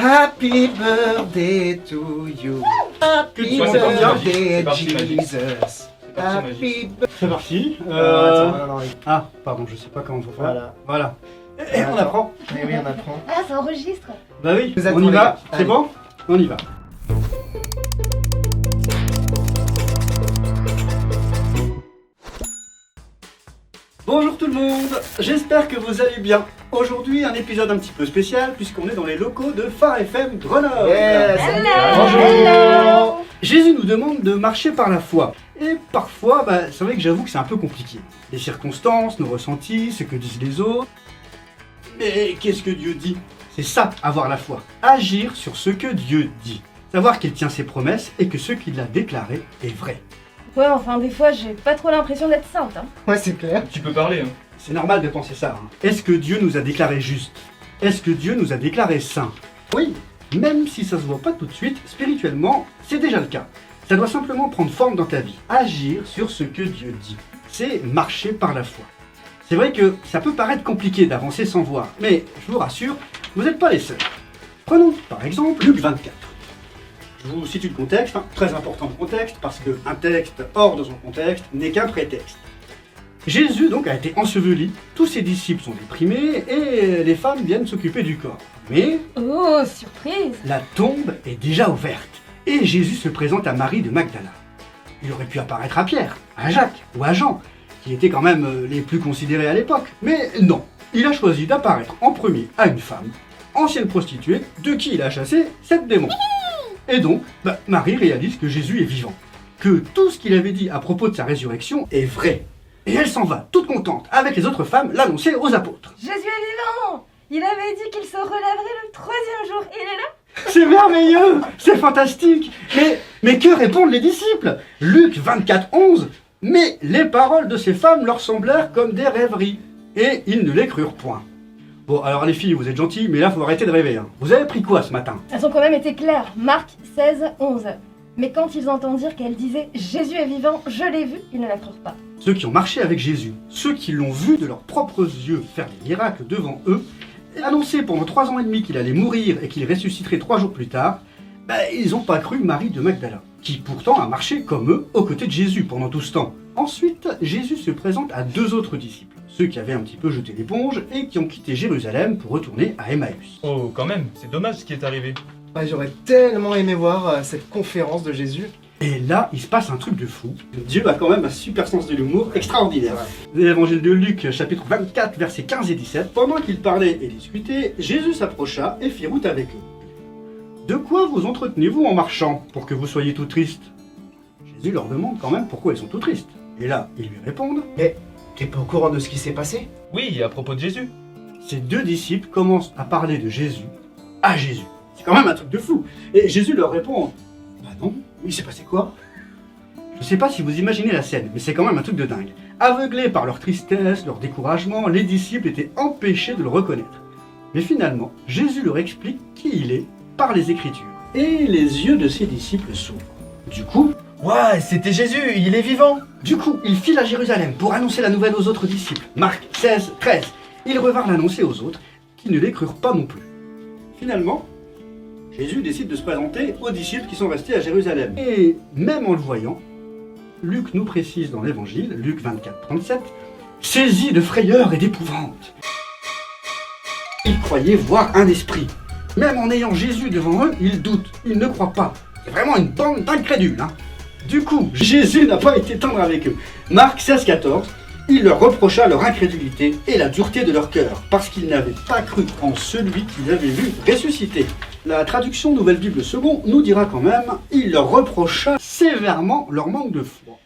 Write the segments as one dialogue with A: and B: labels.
A: Happy birthday to you. Happy birthday Jesus. Happy birthday.
B: C'est parti. Ah, pardon, je sais pas comment faut faire. Voilà. Et on apprend.
A: Eh oui, on apprend.
C: Ah, ça enregistre.
B: Bah oui,
A: Vous
B: on
A: attendez,
B: y va.
A: allez.
B: C'est bon? On y va. Bonjour tout le monde, j'espère que vous allez bien. Aujourd'hui, un épisode un petit peu spécial puisqu'on est dans les locaux de Phare FM Grenoble.
A: Yes.
C: Hello.
B: Jésus nous demande de marcher par la foi. Et parfois, c'est vrai que j'avoue que c'est un peu compliqué. Les circonstances, nos ressentis, ce que disent les autres. Mais qu'est-ce que Dieu dit? C'est ça, avoir la foi. Agir sur ce que Dieu dit. Savoir qu'il tient ses promesses et que ce qu'il a déclaré est vrai.
C: Ouais, enfin, des fois, j'ai pas trop l'impression d'être sainte, hein.
A: Ouais, c'est clair.
D: Tu peux parler, hein.
B: C'est normal de penser ça. Est-ce que Dieu nous a déclaré juste? Est-ce que Dieu nous a déclaré saints? Oui, même si ça se voit pas tout de suite, spirituellement, c'est déjà le cas. Ça doit simplement prendre forme dans ta vie. Agir sur ce que Dieu dit. C'est marcher par la foi. C'est vrai que ça peut paraître compliqué d'avancer sans voir, mais je vous rassure, vous n'êtes pas les seuls. Prenons par exemple Luc 24. Je vous situe le contexte, très important le contexte, parce qu'un texte hors de son contexte n'est qu'un prétexte. Jésus donc a été enseveli, tous ses disciples sont déprimés et les femmes viennent s'occuper du corps. Mais
C: Oh, surprise.
B: la tombe est déjà ouverte et Jésus se présente à Marie de Magdala. Il aurait pu apparaître à Pierre, à Jacques ou à Jean, qui étaient quand même les plus considérés à l'époque. Mais non, il a choisi d'apparaître en premier à une femme, ancienne prostituée, de qui il a chassé 7 démons. Et donc, Marie réalise que Jésus est vivant, que tout ce qu'il avait dit à propos de sa résurrection est vrai. Et elle s'en va, toute contente, avec les autres femmes, l'annoncer aux apôtres.
C: Jésus est vivant. Il avait dit qu'il se relèverait le 3e jour. Il est là.
B: C'est merveilleux, c'est fantastique. Mais que répondent les disciples? Luc 24, 11. Mais les paroles de ces femmes leur semblèrent comme des rêveries, et ils ne les crurent point. Bon, alors les filles, vous êtes gentilles, mais là, faut arrêter de rêver. Vous avez pris quoi ce matin?
C: Elles ont quand même été claires. Marc 16, 11. Mais quand ils entendirent qu'elle disait « Jésus est vivant, je l'ai vu », ils ne la crurent pas.
B: Ceux qui ont marché avec Jésus, ceux qui l'ont vu de leurs propres yeux faire des miracles devant eux, et annoncé pendant 3 ans et demi qu'il allait mourir et qu'il ressusciterait 3 jours plus tard, ils n'ont pas cru Marie de Magdala, qui pourtant a marché comme eux aux côtés de Jésus pendant tout ce temps. Ensuite, Jésus se présente à 2 autres disciples, ceux qui avaient un petit peu jeté l'éponge et qui ont quitté Jérusalem pour retourner à Emmaüs.
D: Oh, quand même, c'est dommage ce qui est arrivé.
A: Ouais, j'aurais tellement aimé voir cette conférence de Jésus.
B: Et là, il se passe un truc de fou. Dieu a quand même un super sens de l'humour extraordinaire. L'évangile de Luc, chapitre 24, versets 15 et 17. Pendant qu'ils parlaient et discutaient, Jésus s'approcha et fit route avec eux. De quoi vous entretenez-vous en marchant pour que vous soyez tout tristes? Jésus leur demande quand même pourquoi ils sont tout tristes. Et là, ils lui répondent.
A: T'es pas au courant de ce qui s'est passé?
D: Oui, à propos de Jésus.
B: Ces 2 disciples commencent à parler de Jésus à Jésus. C'est quand même un truc de fou. Et Jésus leur répond, bah non, il s'est passé quoi? Je sais pas si vous imaginez la scène, mais c'est quand même un truc de dingue. Aveuglés par leur tristesse, leur découragement, les disciples étaient empêchés de le reconnaître. Mais finalement, Jésus leur explique qui il est par les Écritures. Et les yeux de ses disciples s'ouvrent. Du coup,
D: Ouais, c'était Jésus, il est vivant.
B: il file à Jérusalem pour annoncer la nouvelle aux autres disciples. Marc 16, 13. Ils revinrent l'annoncer aux autres, qui ne les crurent pas non plus. Finalement, Jésus décide de se présenter aux disciples qui sont restés à Jérusalem. Et même en le voyant, Luc nous précise dans l'évangile, Luc 24, 37, saisi de frayeur et d'épouvante. Ils croyaient voir un esprit. Même en ayant Jésus devant eux, ils doutent, ils ne croient pas. C'est vraiment une bande d'incrédules. Du coup, Jésus n'a pas été tendre avec eux. Marc 16, 14, il leur reprocha leur incrédulité et la dureté de leur cœur, parce qu'ils n'avaient pas cru en celui qu'ils avaient vu ressusciter. La traduction Nouvelle Bible Second nous dira quand même, il leur reprocha sévèrement leur manque de foi.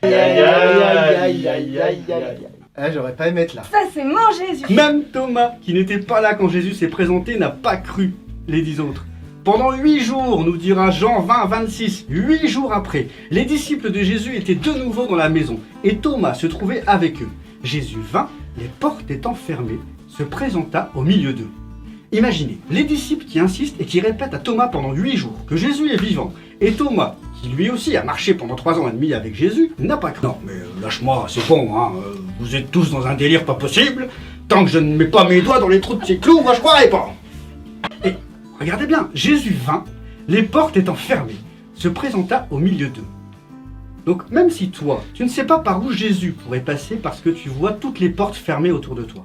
A: Ah, j'aurais pas aimé être là.
C: Ça, c'est mon Jésus.
B: Même Thomas, qui n'était pas là quand Jésus s'est présenté, n'a pas cru les 10 autres. Pendant 8 jours, nous dira Jean 20, 26, 8 jours après, les disciples de Jésus étaient de nouveau dans la maison et Thomas se trouvait avec eux. Jésus vint, les portes étant fermées, se présenta au milieu d'eux. Imaginez, les disciples qui insistent et qui répètent à Thomas pendant 8 jours que Jésus est vivant, et Thomas, qui lui aussi a marché pendant 3 ans et demi avec Jésus, n'a pas cru. Non mais lâche-moi, c'est bon, vous êtes tous dans un délire pas possible, tant que je ne mets pas mes doigts dans les trous de ces clous, moi je croirais pas. Et Regardez bien, Jésus vint, les portes étant fermées, se présenta au milieu d'eux. Donc même si toi, tu ne sais pas par où Jésus pourrait passer parce que tu vois toutes les portes fermées autour de toi,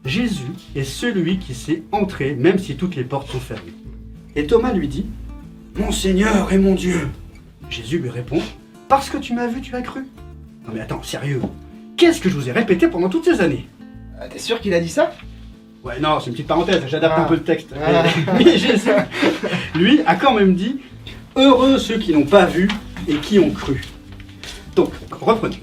B: Jésus est celui qui sait entrer même si toutes les portes sont fermées. Et Thomas lui dit, « Mon Seigneur et mon Dieu !» Jésus lui répond, « Parce que tu m'as vu, tu as cru. » Non mais attends, sérieux, qu'est-ce que je vous ai répété pendant toutes ces années?
A: Ah, t'es sûr qu'il a dit ça?
B: Ouais, non, c'est une petite parenthèse, j'adapte un peu le texte.
A: Ah.
B: Mais Jésus, lui, a quand même dit « Heureux ceux qui n'ont pas vu et qui ont cru. » Donc, reprenons.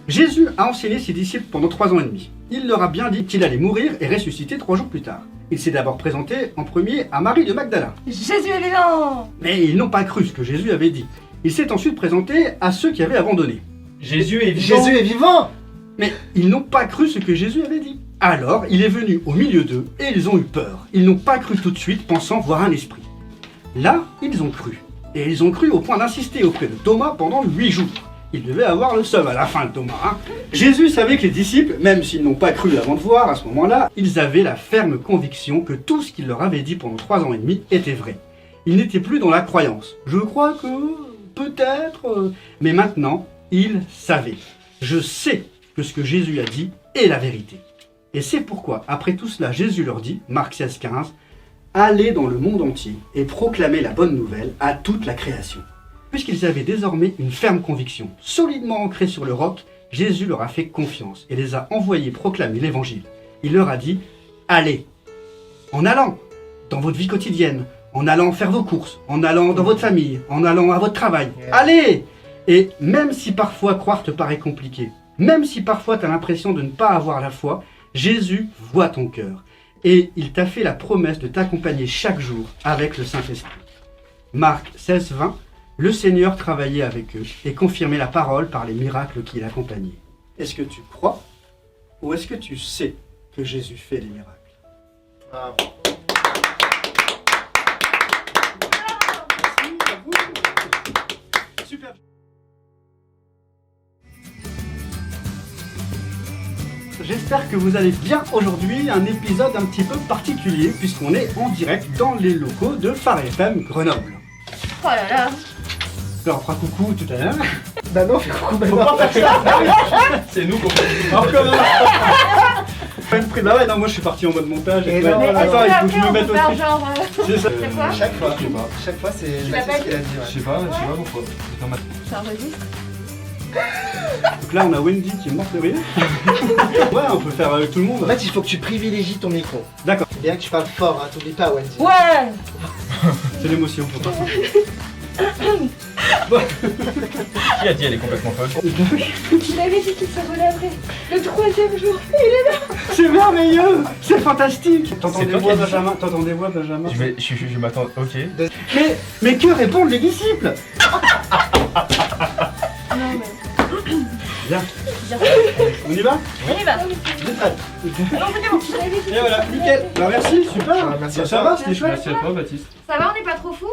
B: Jésus a enseigné ses disciples pendant 3 ans et demi. Il leur a bien dit qu'il allait mourir et ressusciter 3 jours plus tard. Il s'est d'abord présenté en premier à Marie de Magdala.
C: Jésus est vivant!
B: Mais ils n'ont pas cru ce que Jésus avait dit. Il s'est ensuite présenté à ceux qui avaient abandonné.
D: Jésus est vivant.
A: Jésus est vivant!
B: Mais ils n'ont pas cru ce que Jésus avait dit. Alors, il est venu au milieu d'eux et ils ont eu peur. Ils n'ont pas cru tout de suite, pensant voir un esprit. Là, ils ont cru. Et ils ont cru au point d'insister auprès de Thomas pendant 8 jours. Il devait avoir le seum à la fin de Thomas. Hein. Jésus savait que les disciples, même s'ils n'ont pas cru avant de voir à ce moment-là, ils avaient la ferme conviction que tout ce qu'il leur avait dit pendant 3 ans et demi était vrai. Ils n'étaient plus dans la croyance. Je crois que, peut-être, mais maintenant, ils savaient. Je sais que ce que Jésus a dit est la vérité. Et c'est pourquoi, après tout cela, Jésus leur dit, Marc 16, 15, « Allez dans le monde entier et proclamez la bonne nouvelle à toute la création. » Puisqu'ils avaient désormais une ferme conviction, solidement ancrée sur le roc, Jésus leur a fait confiance et les a envoyés proclamer l'évangile. Il leur a dit, « Allez !» En allant dans votre vie quotidienne, en allant faire vos courses, en allant dans votre famille, en allant à votre travail. Allez! Et même si parfois croire te paraît compliqué, même si parfois tu as l'impression de ne pas avoir la foi, Jésus voit ton cœur et il t'a fait la promesse de t'accompagner chaque jour avec le Saint-Esprit. Marc 16, 20, le Seigneur travaillait avec eux et confirmait la parole par les miracles qui l'accompagnaient. Est-ce que tu crois ou est-ce que tu sais que Jésus fait des miracles?
A: Ah.
B: Super. J'espère que vous allez bien aujourd'hui, un épisode un petit peu particulier puisqu'on est en direct dans les locaux de Phare FM Grenoble.
C: Oh là là!
B: Alors on fera coucou tout à l'heure.
A: Bah non, fais coucou
D: Faut
A: maintenant.
D: pas faire ça. C'est nous qu'on fait.
B: Alors comment Bah ouais, non, moi je suis parti en mode montage.
A: Et
B: tout.
A: non,
C: Mais est-ce
B: Attends,
C: que
B: il faut
C: après
B: que je me
C: on
B: mette
C: peut faire
B: aussi.
C: genre...
B: C'est ça.
C: C'est quoi?
A: Chaque fois,
D: Je sais pas.
A: chaque fois c'est
C: Tu
A: Mathis
C: l'appelles
A: qui l'a dit.
D: Je sais pas pourquoi. C'est dans ma-
C: Ça enregistre?
B: Donc là on a Wendy qui est morte de rire. Ouais, on peut faire avec tout le
A: En
B: monde.
A: fait, il faut que tu privilégies ton micro.
B: D'accord,
A: C'est bien que tu parles fort, hein, t'oublies pas, Wendy.
C: Ouais!
B: c'est l'émotion, faut pas.
D: Qui a dit elle est complètement folle?
C: Il avait dit qu'il se relèverait le 3e jour.
B: C'est merveilleux, c'est fantastique. T'entends
D: C'est
B: des
D: toi
B: voix,
D: qui as dit
B: Benjamin? T'entends des voix, Benjamin?
D: Je m'attends. Ok.
B: Mais que répondent les disciples?
C: Non mais...
B: Bien.
C: Bien.
B: On y va?
C: On y va!
B: Vous êtes prêts?
C: Non, c'est bon, je l'avais dit.
B: Et voilà, nickel. Bah merci, super.
A: Ah, merci à
B: Ça
A: toi.
B: va, c'était chouette.
D: Merci à toi, Baptiste.
C: Ça va, on n'est pas trop fou?